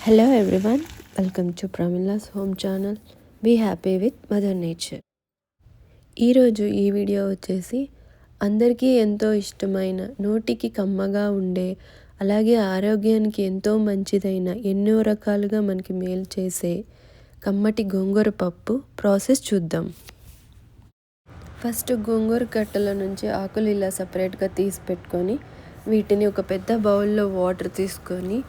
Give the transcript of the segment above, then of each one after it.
Hello everyone, welcome to Pramila's home channel. Be happy with mother nature. ఈరోజు ఈ video వచ్చేసి అందరికీ ఎంతో ఇష్టమైన, నోటికి కమ్మగా ఉండే, అలాగే ఆరోగ్యానికి ఎంతో మంచిదైన, ఎన్నో రకాలుగా మనకి మేలు చేసే కమ్మటి గోంగూర పప్పు ప్రాసెస్ చూద్దాం. ఫస్ట్ గోంగూర కట్టల నుంచి ఆకులు ఇలా సపరేట్గా తీసి పెట్టుకొని వీటిని ఒక పెద్ద బౌల్లో వాటర్ తీసుకొని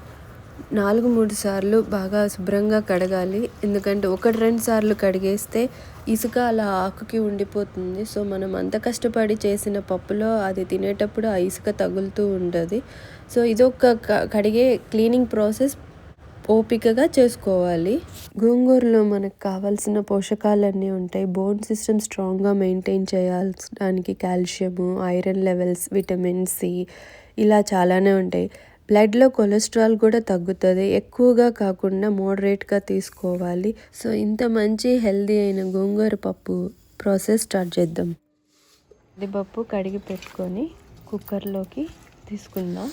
4-3 సార్లు బాగా శుభ్రంగా కడగాలి. ఎందుకంటే 1-2 సార్లు కడిగేస్తే ఇసుక అలా ఆకుకి ఉండిపోతుంది. సో మనం అంత కష్టపడి చేసిన పప్పులో అది తినేటప్పుడు ఆ ఇసుక తగులుతూ ఉంటుంది. సో ఇదొక కడిగే క్లీనింగ్ ప్రాసెస్ ఓపికగా చేసుకోవాలి. గోంగూరలో మనకు కావాల్సిన పోషకాలన్నీ ఉంటాయి. బోన్ సిస్టమ్ స్ట్రాంగ్గా మెయింటైన్ చేయాల్సడానికి calcium, iron levels, vitamin C ఇలా చాలానే ఉంటాయి. బ్లడ్లో కొలెస్ట్రాల్ కూడా తగ్గుతుంది. ఎక్కువగా కాకుండా మోడరేట్గా తీసుకోవాలి. సో ఇంత మంచి హెల్దీ అయిన గోంగూర పప్పు ప్రాసెస్ స్టార్ట్ చేద్దాం. పప్పు కడిగి పెట్టుకొని కుక్కర్లోకి తీసుకుందాం.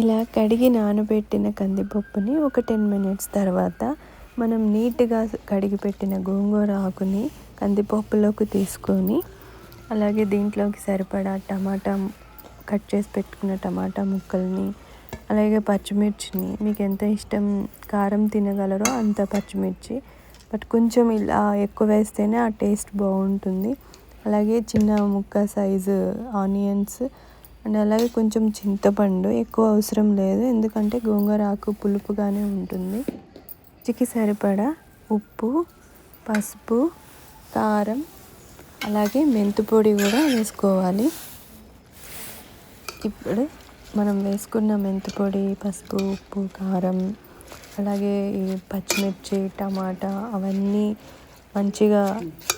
ఇలా కడిగి నానబెట్టిన కందిపప్పుని ఒక 10 మినిట్స్ తర్వాత మనం నీట్గా కడిగి పెట్టిన గోంగూర ఆకుని కందిపప్పులోకి తీసుకొని, అలాగే దీంట్లోకి సరిపడా టమాటా కట్ చేసి పెట్టుకున్న టమాటా ముక్కల్ని, అలాగే పచ్చిమిర్చిని, మీకు ఎంత ఇష్టం కారం తినగలరో అంత పచ్చిమిర్చి, బట్ కొంచెం ఇలా ఎక్కువ వేస్తేనే ఆ టేస్ట్ బాగుంటుంది. అలాగే చిన్న ముక్క సైజు ఆనియన్స్ అండ్ అలాగే కొంచెం చింతపండు, ఎక్కువ అవసరం లేదు ఎందుకంటే గోంగూర ఆకు పులుపుగానే ఉంటుంది. రుచికి సరిపడా ఉప్పు, పసుపు, కారం, అలాగే మెంతి పొడి కూడా వేసుకోవాలి. ఇప్పుడు మనం వేసుకున్న మెంతి పొడి, పసుపు, ఉప్పు, కారం, అలాగే ఈ పచ్చిమిర్చి, టమాటా అవన్నీ మంచిగా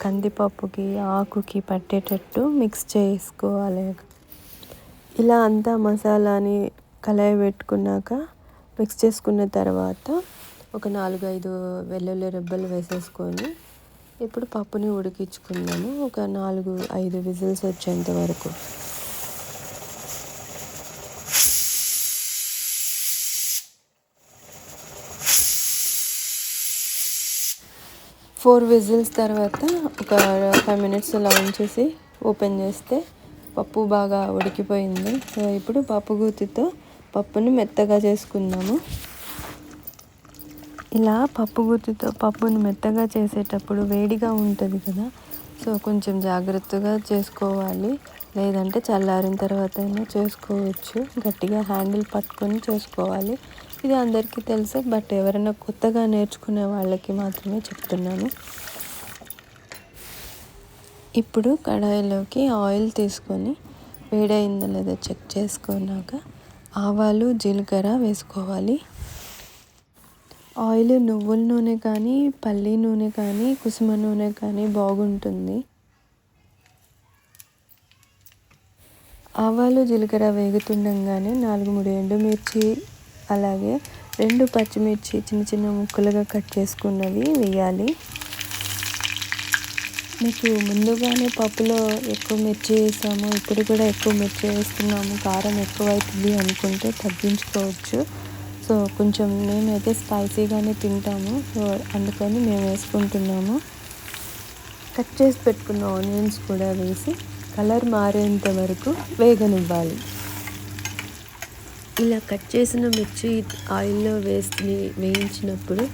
కందిపప్పుకి ఆకుకి పట్టేటట్టు మిక్స్ చేసుకోవాలి. ఇలా అంతా మసాలాని కలయి పెట్టుకున్నాక మిక్స్ చేసుకున్న తర్వాత ఒక 4-5 వెల్లుల్లి రెబ్బలు వేసేసుకొని ఇప్పుడు పప్పుని ఉడికించుకుందాము. ఒక 4-5 విజిల్స్ వచ్చేంత వరకు. ఫోర్ విజిల్స్ తర్వాత ఒక 5 మినిట్స్ అలా ఉంచేసి ఓపెన్ చేస్తే పప్పు బాగా ఉడికిపోయింది. సో ఇప్పుడు పప్పు గుత్తితో పప్పుని మెత్తగా చేసుకుందాము. ఇలా పప్పు గుత్తితో పప్పుని మెత్తగా చేసేటప్పుడు వేడిగా ఉంటుంది కదా, సో కొంచెం జాగ్రత్తగా చేసుకోవాలి. లేదంటే చల్లారిన తర్వాత అయినా చేసుకోవచ్చు. గట్టిగా హ్యాండిల్ పట్టుకొని చేసుకోవాలి. ఇది అందరికీ తెలుసు, బట్ ఎవరైనా కొత్తగా నేర్చుకునే వాళ్ళకి మాత్రమే చెప్తున్నాను. ఇప్పుడు కడాయిలోకి ఆయిల్ తీసుకొని వేడైందో లేదో చెక్ చేసుకున్నాక ఆవాలు, జీలకర్ర వేసుకోవాలి. ఆయిల్ నువ్వుల నూనె కానీ, పల్లి నూనె కానీ, కుసుమ నూనె కానీ బాగుంటుంది. ఆవాలు, జీలకర్ర వేగుతుండగానే 4-3 ఎండుమిర్చి, అలాగే 2 పచ్చిమిర్చి చిన్న చిన్న ముక్కలుగా కట్ చేసుకున్నవి వేయాలి. మీకు ముందుగానే పప్పులో ఎక్కువ మిర్చి వేసాము, ఇప్పుడు కూడా ఎక్కువ మిర్చి వేస్తున్నాము, కారం ఎక్కువ అవుతుంది అనుకుంటే తగ్గించుకోవచ్చు. సో కొంచెం మేమైతే స్పైసీగానే తింటాము, సో అందుకని మేము వేసుకుంటున్నాము. కట్ చేసి పెట్టుకున్న ఆనియన్స్ కూడా వేసి కలర్ మారేంత వరకు వేగనివ్వాలి. ఇలా కట్ చేసిన మిర్చి ఆయిల్లో వేయించినప్పుడు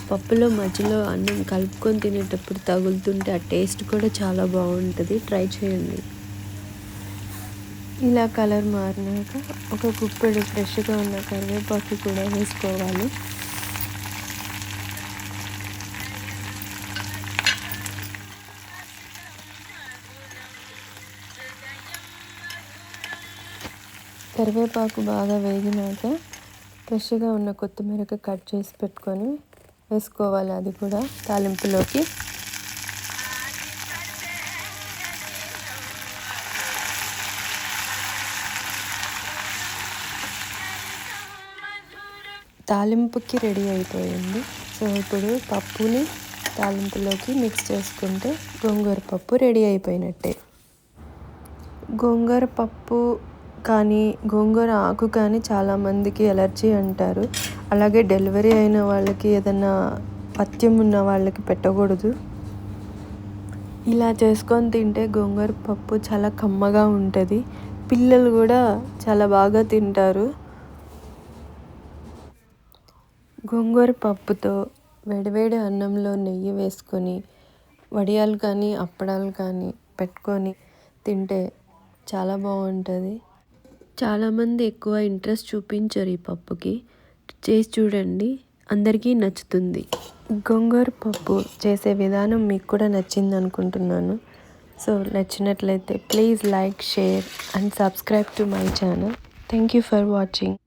పప్పులో మధ్యలో అన్నం కలుపుకొని తినేటప్పుడు తగులుతుంటే ఆ టేస్ట్ కూడా చాలా బాగుంటుంది. ట్రై చేయండి. ఇలా కలర్ మారినాక ఒక గుప్పెడు ఫ్రెష్గా ఉన్న కరివేపాకు కూడా వేసుకోవాలి. కరివేపాకు బాగా వేగినాక ఫ్రెష్గా ఉన్న కొత్తిమీర కట్ చేసి పెట్టుకొని వేసుకోవాలి. అది కూడా తాలింపులోకి. తాలింపుకి రెడీ అయిపోయింది. సో ఇప్పుడు పప్పుని తాలింపులోకి మిక్స్ చేసుకుంటే గోంగూర పప్పు రెడీ అయిపోయినట్టే. గోంగూర పప్పు కానీ గోంగూర ఆకు కానీ చాలామందికి ఎలర్జీ అంటారు. అలాగే డెలివరీ అయిన వాళ్ళకి ఏదైనా పథ్యం ఉన్న వాళ్ళకి పెట్టకూడదు. ఇలా చేసుకొని తింటే గోంగూర పప్పు చాలా కమ్మగా ఉంటుంది. పిల్లలు కూడా చాలా బాగా తింటారు. గోంగూర పప్పుతో వేడివేడి అన్నంలో నెయ్యి వేసుకొని వడియాలు కానీ అప్పడాలు కానీ పెట్టుకొని తింటే చాలా బాగుంటుంది. చాలామంది ఎక్కువ ఇంట్రెస్ట్ చూపించరు ఈ పప్పుకి. చేసి చూడండి, అందరికీ నచ్చుతుంది. గోంగూర పప్పు చేసే విధానం మీకు కూడా నచ్చింది అనుకుంటున్నాను. సో నచ్చినట్లయితే please like, share and subscribe to my channel. Thank you for watching.